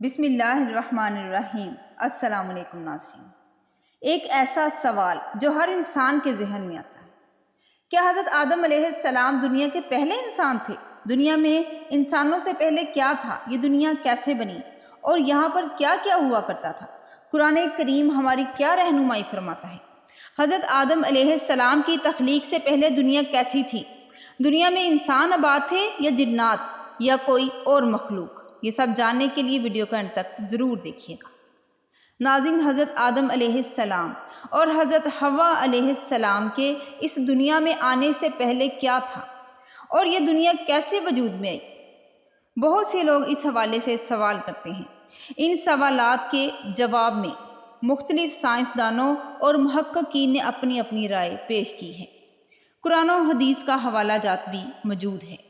بسم اللہ الرحمن الرحیم۔ السلام علیکم ناظرین۔ ایک ایسا سوال جو ہر انسان کے ذہن میں آتا ہے، کیا حضرت آدم علیہ السلام دنیا کے پہلے انسان تھے؟ دنیا میں انسانوں سے پہلے کیا تھا؟ یہ دنیا کیسے بنی اور یہاں پر کیا کیا ہوا کرتا تھا؟ قرآن کریم ہماری کیا رہنمائی فرماتا ہے؟ حضرت آدم علیہ السلام کی تخلیق سے پہلے دنیا کیسی تھی؟ دنیا میں انسان آباد تھے یا جنات یا کوئی اور مخلوق؟ یہ سب جاننے کے لیے ویڈیو کا انت تک ضرور دیکھیے گا۔ ناظرین، حضرت آدم علیہ السلام اور حضرت حوا علیہ السلام کے اس دنیا میں آنے سے پہلے کیا تھا اور یہ دنیا کیسے وجود میں آئی؟ بہت سے لوگ اس حوالے سے سوال کرتے ہیں۔ ان سوالات کے جواب میں مختلف سائنسدانوں اور محققین نے اپنی اپنی رائے پیش کی ہے۔ قرآن و حدیث کا حوالہ جات بھی موجود ہے۔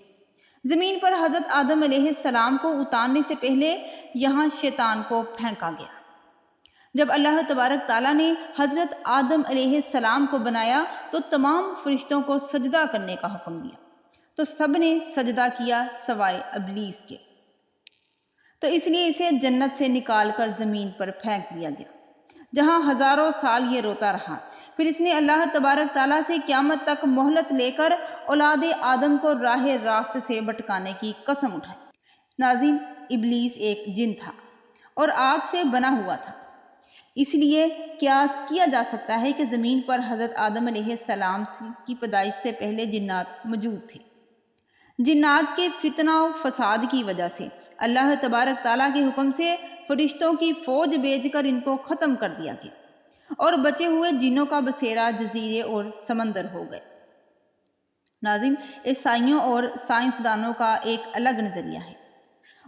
زمین پر حضرت آدم علیہ السلام کو اتارنے سے پہلے یہاں شیطان کو پھینکا گیا۔ جب اللہ تبارک تعالیٰ نے حضرت آدم علیہ السلام کو بنایا تو تمام فرشتوں کو سجدہ کرنے کا حکم دیا، تو سب نے سجدہ کیا سوائے ابلیس کے، تو اس لیے اسے جنت سے نکال کر زمین پر پھینک دیا گیا، جہاں ہزاروں سال یہ روتا رہا۔ پھر اس نے اللہ تبارک تعالیٰ سے قیامت تک مہلت لے کر اولاد آدم کو راہ راست سے بھٹکانے کی قسم اٹھائی۔ ناظرین، ابلیس ایک جن تھا اور آگ سے بنا ہوا تھا، اس لیے قیاس کیا جا سکتا ہے کہ زمین پر حضرت آدم علیہ السلام کی پیدائش سے پہلے جنات موجود تھے۔ جنات کے فتنہ و فساد کی وجہ سے اللہ تبارک تعالیٰ کے حکم سے فرشتوں کی فوج بھیج کر ان کو ختم کر دیا گیا اور بچے ہوئے جنوں کا بسیرا جزیرے اور سمندر ہو گئے۔ ناظرین، عیسائیوں اور سائنسدانوں کا ایک الگ نظریہ ہے۔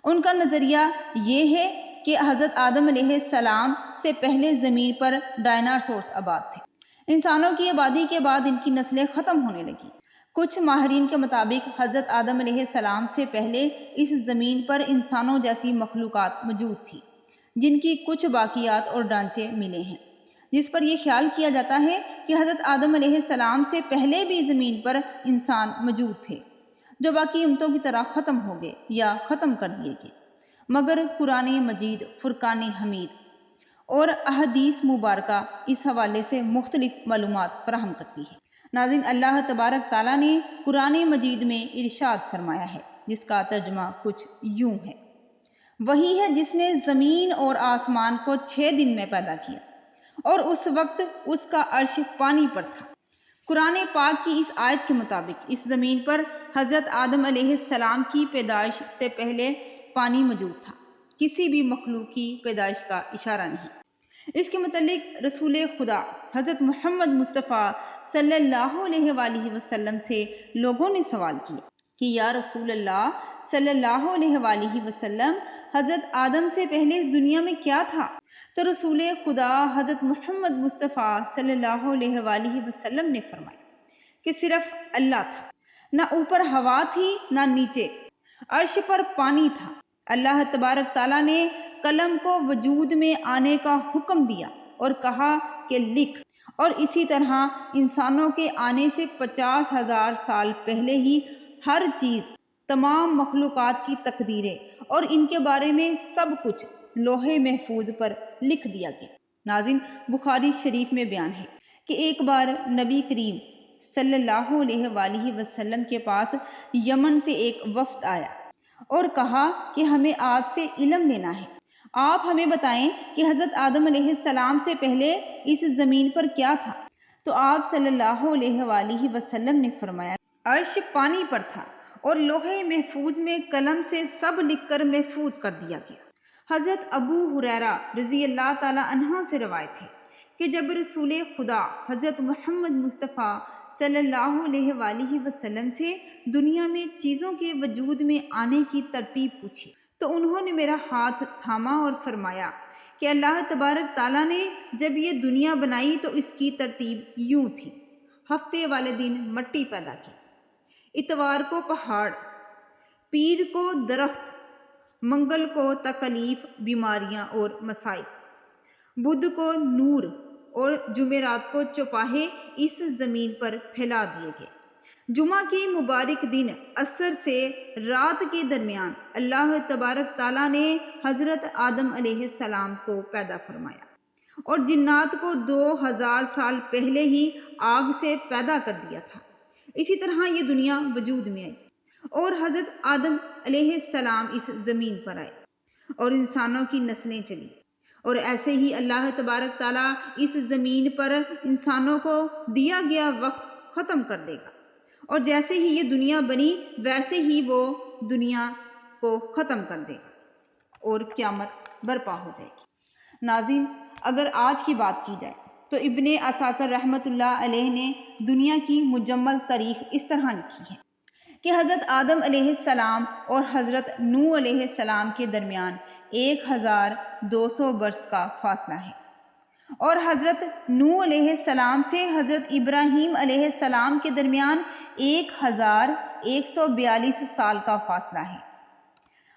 ان کا نظریہ یہ ہے کہ حضرت آدم علیہ السلام سے پہلے زمین پر ڈائناسورس آباد تھے۔ انسانوں کی آبادی کے بعد ان کی نسلیں ختم ہونے لگیں۔ کچھ ماہرین کے مطابق حضرت آدم علیہ السلام سے پہلے اس زمین پر انسانوں جیسی مخلوقات موجود تھی، جن کی کچھ باقیات اور ڈھانچے ملے ہیں، جس پر یہ خیال کیا جاتا ہے کہ حضرت آدم علیہ السلام سے پہلے بھی زمین پر انسان موجود تھے، جو باقی امتوں کی طرح ختم ہو گئے یا ختم کر دیے گئے۔ مگر قرآن مجید، فرقان حمید اور احادیث مبارکہ اس حوالے سے مختلف معلومات فراہم کرتی ہے۔ ناظرین، اللہ تبارک تعالیٰ نے قرآن مجید میں ارشاد فرمایا ہے، جس کا ترجمہ کچھ یوں ہے: وہی ہے جس نے زمین اور آسمان کو 6 دن میں پیدا کیا اور اس وقت اس کا عرش پانی پر تھا۔ قرآن پاک کی اس آیت کے مطابق اس زمین پر حضرت آدم علیہ السلام کی پیدائش سے پہلے پانی موجود تھا، کسی بھی مخلوق کی پیدائش کا اشارہ نہیں۔ اس کے متعلق رسول خدا حضرت محمد مصطفیٰ صلی اللہ علیہ وآلہ وسلم سے لوگوں نے سوال کیا کہ یا رسول اللہ صلی اللہ علیہ وآلہ وسلم، حضرت آدم سے پہلے اس دنیا میں کیا تھا؟ تو رسول خدا حضرت محمد مصطفیٰ صلی اللہ علیہ وآلہ وسلم نے فرمایا کہ صرف اللہ تھا، نہ اوپر ہوا تھی نہ نیچے، عرش پر پانی تھا۔ اللہ تبارک تعالیٰ نے قلم کو وجود میں آنے کا حکم دیا اور کہا کہ لکھ، اور اسی طرح انسانوں کے آنے سے 50,000 سال پہلے ہی ہر چیز، تمام مخلوقات کی تقدیریں اور ان کے بارے میں سب کچھ لوح محفوظ پر لکھ دیا گیا۔ ناظرین، بخاری شریف میں بیان ہے کہ ایک بار نبی کریم صلی اللہ علیہ وآلہ وسلم کے پاس یمن سے ایک وفد آیا اور کہا کہ ہمیں آپ سے علم لینا ہے، آپ ہمیں بتائیں کہ حضرت آدم علیہ السلام سے پہلے اس زمین پر کیا تھا؟ تو آپ صلی اللہ علیہ وآلہ وسلم نے فرمایا، عرش پانی پر تھا اور لوح محفوظ میں قلم سے سب لکھ کر محفوظ کر دیا گیا۔ حضرت ابو ہریرہ رضی اللہ تعالی عنہ سے روایت ہے کہ جب رسول خدا حضرت محمد مصطفیٰ صلی اللہ علیہ وآلہ وسلم سے دنیا میں چیزوں کے وجود میں آنے کی ترتیب پوچھی تو انہوں نے میرا ہاتھ تھاما اور فرمایا کہ اللہ تبارک تعالیٰ نے جب یہ دنیا بنائی تو اس کی ترتیب یوں تھی: ہفتے والے دن مٹی پیدا کی، اتوار کو پہاڑ، پیر کو درخت، منگل کو تکلیف، بیماریاں اور مسائل، بدھ کو نور اور جمعرات کو چوپاہے اس زمین پر پھیلا دیے گئے۔ جمعہ کی مبارک دن عصر سے رات کے درمیان اللہ تبارک تعالیٰ نے حضرت آدم علیہ السلام کو پیدا فرمایا اور جنات کو 2000 سال پہلے ہی آگ سے پیدا کر دیا تھا۔ اسی طرح یہ دنیا وجود میں آئی اور حضرت آدم علیہ السلام اس زمین پر آئے اور انسانوں کی نسلیں چلی، اور ایسے ہی اللہ تبارک تعالیٰ اس زمین پر انسانوں کو دیا گیا وقت ختم کر دے گا، اور جیسے ہی یہ دنیا بنی ویسے ہی وہ دنیا کو ختم کر دے گا اور قیامت برپا ہو جائے گی۔ ناظرین، اگر آج کی بات کی جائے تو ابن عساکر رحمۃ اللہ علیہ نے دنیا کی مجمل تاریخ اس طرح لکھی ہے کہ حضرت آدم علیہ السلام اور حضرت نوح علیہ السلام کے درمیان 1200 برس کا فاصلہ ہے، اور حضرت نوح علیہ السلام سے حضرت ابراہیم علیہ السلام کے درمیان 1142 سال کا فاصلہ ہے۔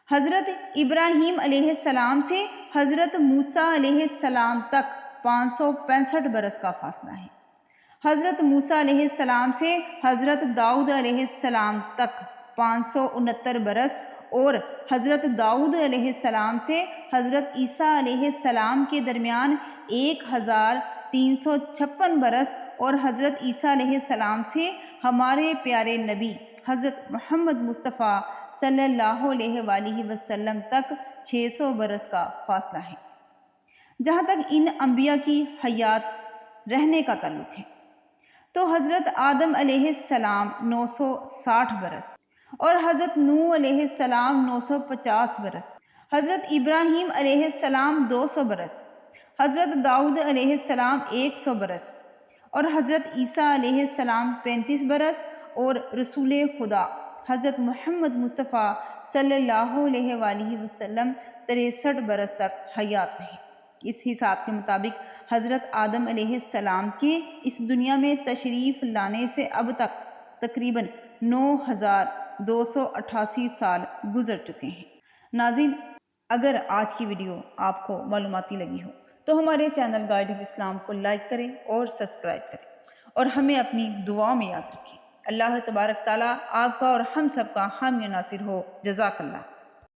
حضرت ابراہیم علیہ السلام سے حضرت موسیٰ علیہ السلام تک 565 برس کا فاصلہ ہے۔ حضرت موسیٰ علیہ السلام سے حضرت داؤد علیہ السلام تک 569 برس، اور حضرت داؤد علیہ السلام سے حضرت عیسیٰ علیہ السلام کے درمیان 1356 برس، اور حضرت عیسیٰ علیہ السلام سے ہمارے پیارے نبی حضرت محمد مصطفیٰ صلی اللہ علیہ وآلہ وسلم تک 600 برس کا فاصلہ ہے۔ جہاں تک ان انبیاء کی حیات رہنے کا تعلق ہے تو حضرت آدم علیہ السلام 960 برس، اور حضرت نوح علیہ السلام 950 برس، حضرت ابراہیم علیہ السلام 200 برس، حضرت داؤد علیہ السلام 100 برس، اور حضرت عیسیٰ علیہ السلام 35 برس، اور رسول خدا حضرت محمد مصطفیٰ صلی اللہ علیہ وآلہ وسلم 63 برس تک حیات رہے۔ اس حساب کے مطابق حضرت آدم علیہ السلام کے اس دنیا میں تشریف لانے سے اب تک تقریباً 9288 سال گزر چکے ہیں۔ ناظرین، اگر آج کی ویڈیو آپ کو معلوماتی لگی ہو تو ہمارے چینل گائیڈ آف اسلام کو لائک کریں اور سبسکرائب کریں، اور ہمیں اپنی دعا میں یاد رکھیں۔ اللہ تبارک تعالیٰ آپ کا اور ہم سب کا حامی و ناصر ہو۔ جزاک اللہ۔